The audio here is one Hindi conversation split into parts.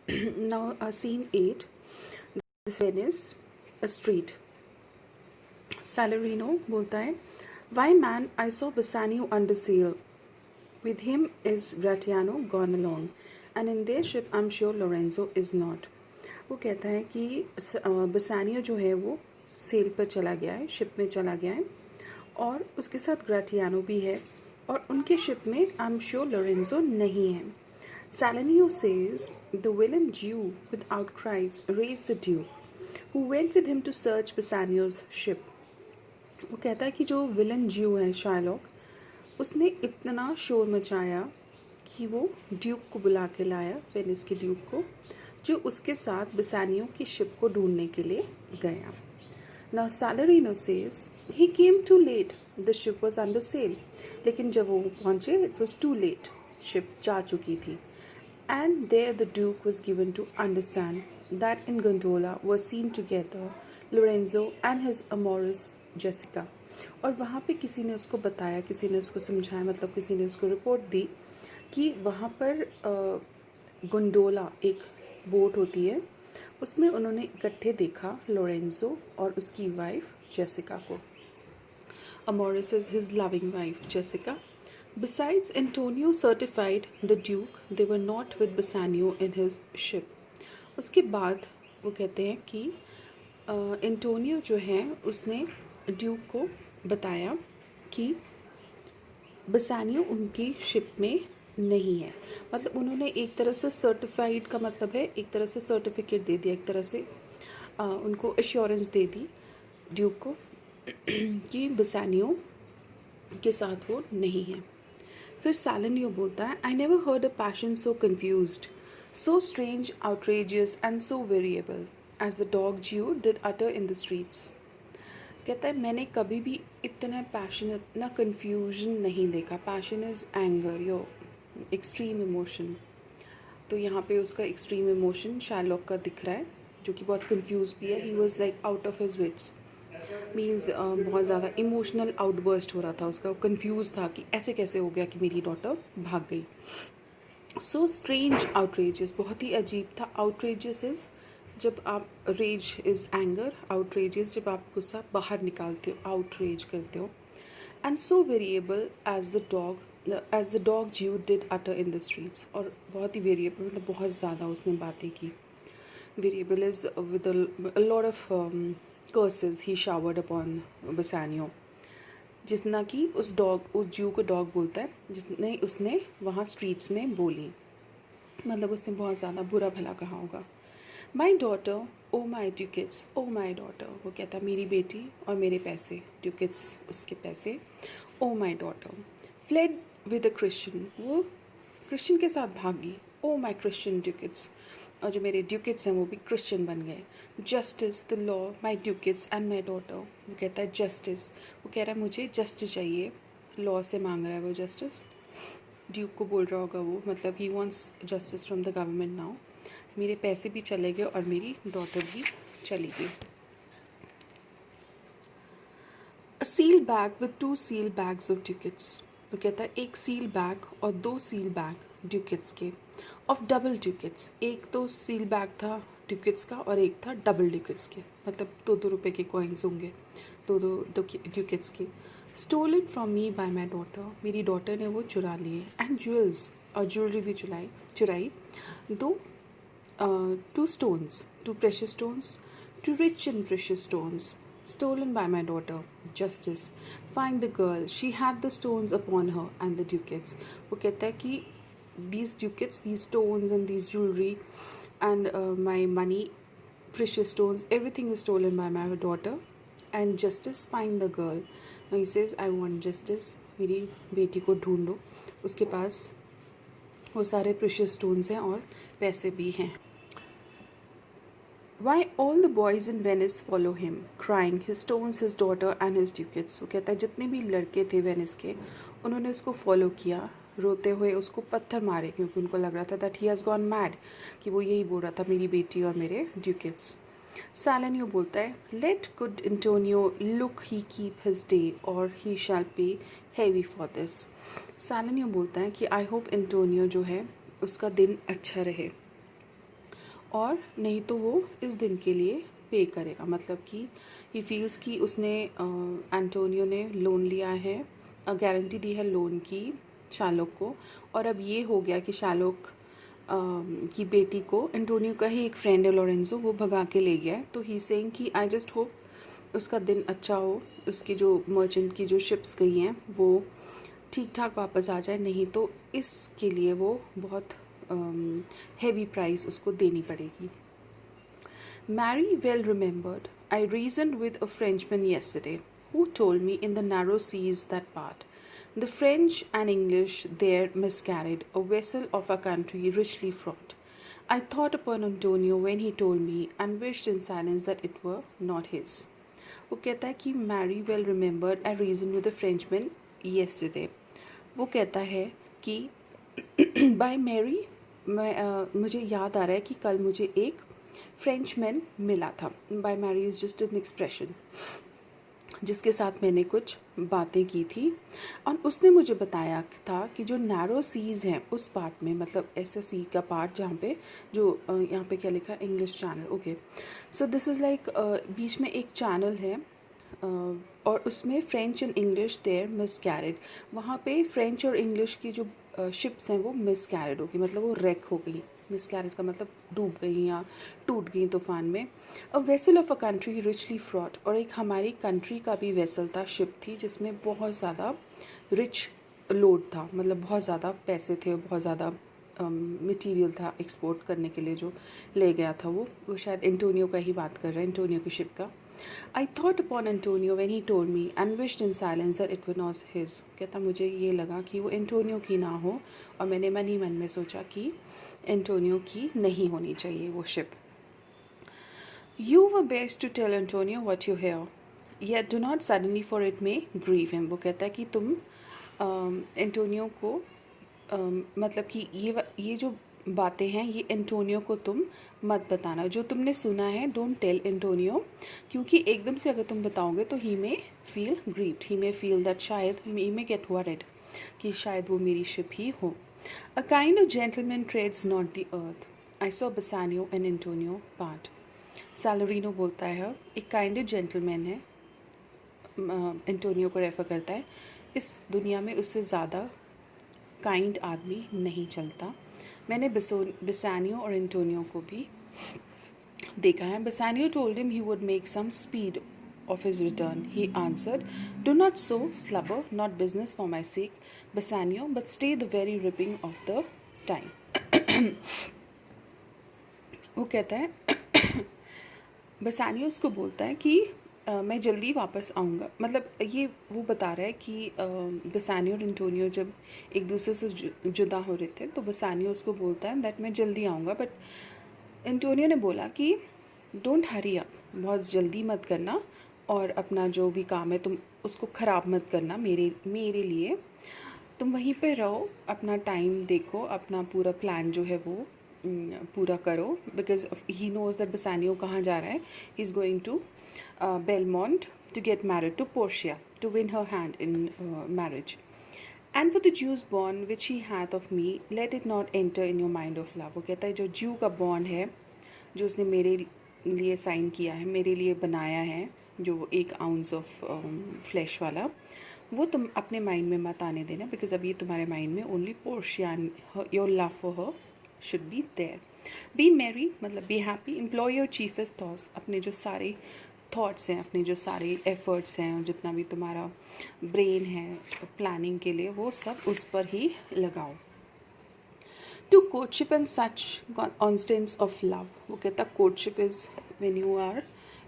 Now, scene 8. This Venice, a street. Salarino बोलता है, Why man, I saw Bassanio under sail. With him is Gratiano gone along, and in their ship I'm sure Lorenzo is not. वो कहता है कि बसानियो जो है वो सेल पर चला गया है, शिप में चला गया है, और उसके साथ ग्राटियानो भी है, और उनके शिप में आई एम श्योर लोरेंजो नहीं है. Salanio says the villain Jew with outcries raised the Duke, who went with him to search Bassanio's ship. वो कहता है कि जो विलन ज्यू है शार्लॉक, उसने इतना शोर मचाया कि वो ड्यूक को बुला के लाया, वेनिस के ड्यूक को, जो उसके साथ बसानियो की शिप को ढूंढने के लिए गया. Now Salarino says he came too late, the ship was under sail. लेकिन जब वो पहुंचे it was too late, ship जा चुकी थी. And there the duke was given to understand that in gondola was seen together Lorenzo and his amorous Jessica. और वहाँ पे किसी ने उसको बताया, किसी ने उसको समझाया, मतलब किसी ने उसको रिपोर्ट दी कि वहाँ पर गुंडोला एक बोट होती है, उसमें उन्होंने इकट्ठे देखा लोरेंजो और उसकी वाइफ जेसिका को. Amorous is his loving wife Jessica. Besides, Antonio certified the Duke they were not with Bassanio in his ship. उसके बाद वो कहते हैं कि एंटोनियो जो है उसने ड्यूक को बताया कि बसानियो उनकी शिप में नहीं है. मतलब उन्होंने एक तरह से सर्टिफाइड का मतलब है, एक तरह से सर्टिफिकेट दे दिया, एक तरह से उनको एश्योरेंस दे दी ड्यूक को कि बसानियो के साथ वो नहीं है. फिर सालनियो बोलता है, I never heard a passion so confused, so strange, outrageous and so variable as the dog Jew did utter in the streets. कहता है मैंने कभी भी इतना पैशन, इतना कन्फ्यूजन नहीं देखा. Passion is anger, your extreme emotion. तो यहाँ पे उसका एक्सट्रीम इमोशन शार्लॉक का दिख रहा है, जो कि बहुत कंफ्यूज भी है. He was like out of his wits, means बहुत ज़्यादा इमोशनल आउटबर्स्ट हो रहा था उसका. वो कन्फ्यूज़ था कि ऐसे कैसे हो गया कि मेरी डॉटर भाग गई. सो स्ट्रेंज, आउटरेजियस, बहुत ही अजीब था. आउटरेजियस इज़ जब आप, रेज इज़ एंगर, आउटरेजियस जब आप गुस्सा बाहर निकालते हो, आउटरेज करते हो. And so variable as the dog Jew did utter in the streets. और बहुत ही वेरिएबल मतलब बहुत ज़्यादा उसने बातें की. Variable is with a lot of curses he showered upon Bassanio, जितना कि उस ज्यू को डॉग बोलता है, जिसने उसने वहाँ स्ट्रीट्स में बोली. मतलब उसने बहुत ज़्यादा बुरा भला कहा होगा. My daughter, o my ducats, o my daughter. वो कहता मेरी बेटी और मेरे पैसे, ड्यूकेट्स उसके पैसे. O my daughter fled with a Christian, वो क्रिश्चियन के साथ भागी. ओ माई क्रिश्चियन ड्यूकेट्स, और जो मेरे ड्यूकेट्स हैं वो भी क्रिश्चियन बन गए. Justice, the law, my ducats and my daughter. वो कहता है जस्टिस, वो कह रहा है मुझे जस्टिस चाहिए, लॉ से मांग रहा है वो जस्टिस. ड्यूक को बोल रहा होगा वो, मतलब he wants justice from the government now. मेरे पैसे भी चले गए और मेरी डॉटर भी चली गई. A seal bag with 2 seal bags of ducats. वो कहता है एक सील बैग और 2 सील बैग ड्यूकेट्स के, ऑफ डबल ड्यूकेट्स. एक तो सील बैग था ड्यूकेट्स का और एक था डबल ड्यूकेट्स के, मतलब 2-2 रुपये के कॉइन्स होंगे, 2-2 ड्यूकेट्स के. Stolen from me by my daughter, मेरी डॉटर ने वो चुरा लिए. एंड ज्वेल्स, और ज्वेलरी भी चुराई. दो 2 stones, 2 precious stones, 2 rich and precious stones, stolen by my daughter. Justice, find the girl, she had the stones upon her and the ducats. वो कहता है कि these ducats, these stones and these jewelry and my money, precious stones, everything is stolen by my daughter. And justice, find the girl. Now he says, I want justice, मेरी बेटी को ढूंढो, उसके पास वो सारे precious stones हैं और पैसे भी हैं. Why all the boys in Venice follow him, crying his stones, his daughter and his ducats. वो कहता है जितने भी लड़के थे वेनिस के, उन्होंने उसको फॉलो किया, रोते हुए उसको पत्थर मारे, क्योंकि उनको लग रहा था that he has gone mad, कि वो यही बोल रहा था मेरी बेटी और मेरे ड्यूकेट्स. सालनियो बोलता है लेट गुड एंटोनियो लुक ही कीप हिज डे और ही शैल पे हैवी फॉर दिस. सालनियो बोलता है कि आई होप एंटोनियो जो है उसका दिन अच्छा रहे. और नहीं तो वो इस दिन के लिए पे करेगा। मतलब कि ही फील्स कि उसने एंटोनियो ने लोन लिया है, गारंटी दी है लोन की शार्लोक को, और अब ये हो गया कि शार्लोक की बेटी को एंटोनियो का ही एक फ्रेंड है लोरेंजो, वो भगा के ले गया है। तो ही सेइंग कि आई जस्ट होप उसका दिन अच्छा हो, उसकी जो मर्चेंट की जो शिप्स गई हैं वो ठीक ठाक वापस आ जाए, नहीं तो इसके लिए वो बहुत हेवी प्राइस उसको देनी पड़ेगी। Mary well remembered, I reasoned with a Frenchman yesterday, who told me in the narrow seas that part. The French and English there miscarried, a vessel of a country richly fraught. I thought upon Antonio when he told me, and wished in silence that it were not his. वो कहता है कि marry well remembered I reason with the Frenchman yesterday. वो कहता है कि बाय मैरी मुझे याद आ रहा है कि कल मुझे एक फ्रेंचमैन मिला था। By marry is just an expression, जिसके साथ मैंने कुछ बातें की थी, और उसने मुझे बताया था कि जो नैरो सीज़ हैं उस पार्ट में, मतलब ऐसा सी का पार्ट जहाँ पे जो यहाँ पे क्या लिखा है, English channel, okay. So this is like बीच में एक चैनल है, और उसमें French and English there miss carried, वहाँ पे फ्रेंच और इंग्लिश की जो शिप्स हैं वो मिस कैरिड होगी, मतलब वो रेक हो गई। मिस कैरिड का मतलब डूब गई या टूट गई तूफान में। A vessel of a country richly fraught, और एक हमारी कंट्री का भी वेसल था, शिप थी, जिसमें बहुत ज़्यादा रिच लोड था, मतलब बहुत ज़्यादा पैसे थे, बहुत ज़्यादा मटेरियल था एक्सपोर्ट करने के लिए जो ले गया था वो शायद एंटोनियो का ही बात कर रहे हैं, एंटोनियो की शिप का। I thought upon Antonio when he told me and wished in silence that it was not his. कहता मुझे ये लगा कि वो एंटोनियो की ना हो, और मैंने मन ही मन में सोचा कि एंटोनियो की नहीं होनी चाहिए वो ship. You were best to tell Antonio what you hear, yet do not suddenly for it may grieve him। वो कहता है कि तुम एंटोनियो को मतलब कि ये जो बातें हैं ये एंटोनियो को तुम मत बताना, जो तुमने सुना है डोंट टेल एंटोनियो, क्योंकि एकदम से अगर तुम बताओगे तो he may feel grieved, he may feel that शायद ही मे गेट वरिड कि शायद वो मेरी शिप ही हो। A kind of gentleman treads not the earth, I saw Bassanio and Antonio part. Salarino बोलता है एक काइंड जेंटलमैन है, एंटोनियो को रेफ़र करता है, इस दुनिया में उससे ज़्यादा काइंड आदमी नहीं चलता। मैंने बेसानियो और एंटोनियो को भी देखा है। Bassanio told him he would make some speed of his return. He answered, "Do not so, slubber, not business for my sake, Bassanio, but stay the very ripping of the time." वो कहता है बसानियो उसको बोलता है कि मैं जल्दी वापस आऊँगा, मतलब ये वो बता रहा है कि बसानियो और एंटोनियो जब एक दूसरे से जुदा हो रहे थे तो बसानियो उसको बोलता है दैट मैं जल्दी आऊँगा, बट एंटोनियो ने बोला कि डोंट हरी अप, बहुत जल्दी मत करना, और अपना जो भी काम है तुम उसको ख़राब मत करना मेरे लिए, तुम वहीं पे रहो, अपना टाइम देखो, अपना पूरा प्लान जो है वो पूरा करो, because he knows that Bassanio कहाँ जा रहा है, he is going to Belmont to get married to Portia to win her hand in marriage, and for the Jew's bond which he hath of me let it not enter in your mind of love. वो कहता है जो ज्यू का बॉन्ड है जो उसने मेरे लिए साइन किया है, मेरे लिए बनाया है, जो 1 आउंस ऑफ फ्लैश वाला, वो तुम अपने माइंड में मत आने देना, बिकॉज अभी तुम्हारे माइंड में only Portia and your love for her should be there. Be merry मतलब be happy, employ your chiefest thoughts, अपने जो सारे थॉट्स हैं, अपने जो सारे एफर्ट्स हैं, जितना भी तुम्हारा ब्रेन है प्लानिंग के लिए, वो सब उस पर ही लगाओ। To courtship and such constancy of love, वो कहता courtship is when you are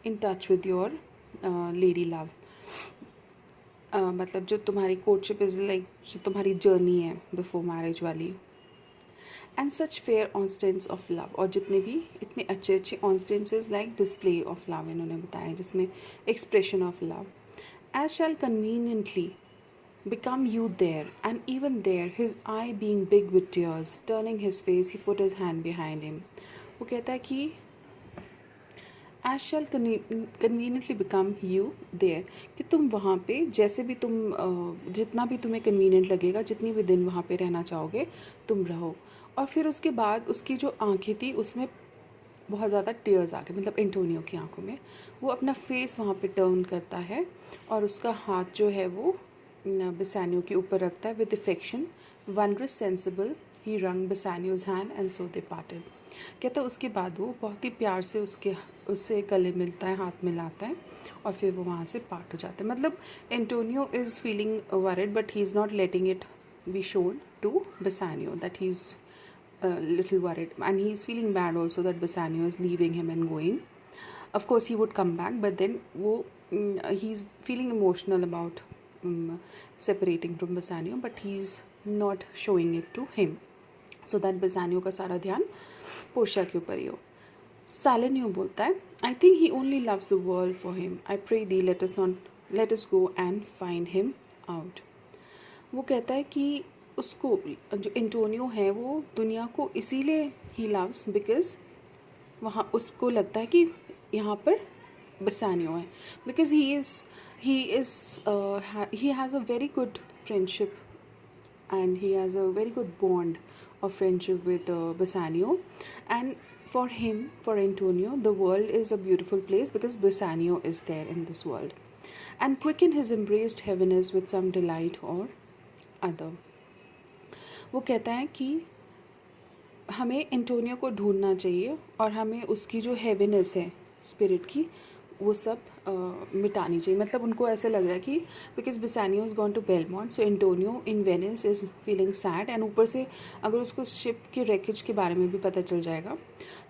in touch with your lady love, मतलब जो तुम्हारी कोर्टशिप इज़ लाइक जो तुम्हारी जर्नी है बिफोर मैरिज वाली, and such fair ostents of love, और जितने भी इतने अच्छे अच्छे instances like display of love इन्होंने बताया जिसमें expression of love, as shall conveniently become you there, and even there his eye being big with tears, turning his face he put his hand behind him। वो कहता है कि as shall conveniently become you there, कि तुम वहाँ पे जैसे भी तुम जितना भी तुम्हें कन्वीनियंट लगेगा, जितनी भी दिन वहाँ पे रहना चाहोगे तुम रहो। और फिर उसके बाद उसकी जो आंखें थी उसमें बहुत ज़्यादा टीयर्स आ गए, मतलब एंटोनियो की आंखों में। वो अपना फेस वहाँ पे टर्न करता है और उसका हाथ जो है वो बेसानियो के ऊपर रखता है। With affection wondrous sensible he wrung Bassanio's hand and so they parted. कहता है उसके बाद वो बहुत ही प्यार से उससे गले मिलता है, हाथ मिलाता है और फिर वो वहाँ से पार्ट हो जाता है। मतलब Antonio is feeling worried but he is not letting it be shown to Bassanio that he is little worried, and he is feeling bad also that Bassanio is leaving him and going. Of course he would come back, but then he's feeling emotional about separating from Bassanio, but he's not showing it to him, so that Bassanio का सारा ध्यान पोर्शिया के ऊपर ही हो। Salenio बोलता है, I think he only loves the world for him. I pray thee let us go and find him out. वो कहता है कि उसको जो एंटोनियो है वो दुनिया को इसीलिए ही लव्स बिकॉज वहाँ उसको लगता है कि यहाँ पर बेसानियो है, because he has a very good friendship and he has a very good bond of friendship with Bassanio, and for him, for Antonio, the world is a beautiful place because Bassanio is there in this world, and quicken his embraced heaviness with some delight or other. वो कहता है कि हमें एंटोनियो को ढूंढना चाहिए और हमें उसकी जो हैवीनेस है स्पिरिट की वो सब मिटानी चाहिए। मतलब उनको ऐसे लग रहा है कि because Bassanio is gone to Belmont, so Antonio in Venice is feeling sad, and ऊपर से अगर उसको शिप के रैकेज के बारे में भी पता चल जाएगा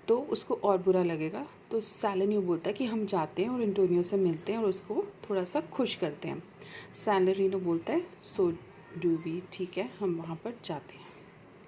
तो उसको और बुरा लगेगा। तो सैलेनियो बोलता है कि हम जाते हैं और एंटोनियो से मिलते हैं और उसको थोड़ा सा खुश करते हैं। सैलेरिनो बोलता है सो डू वी, ठीक है हम वहाँ पर जाते हैं।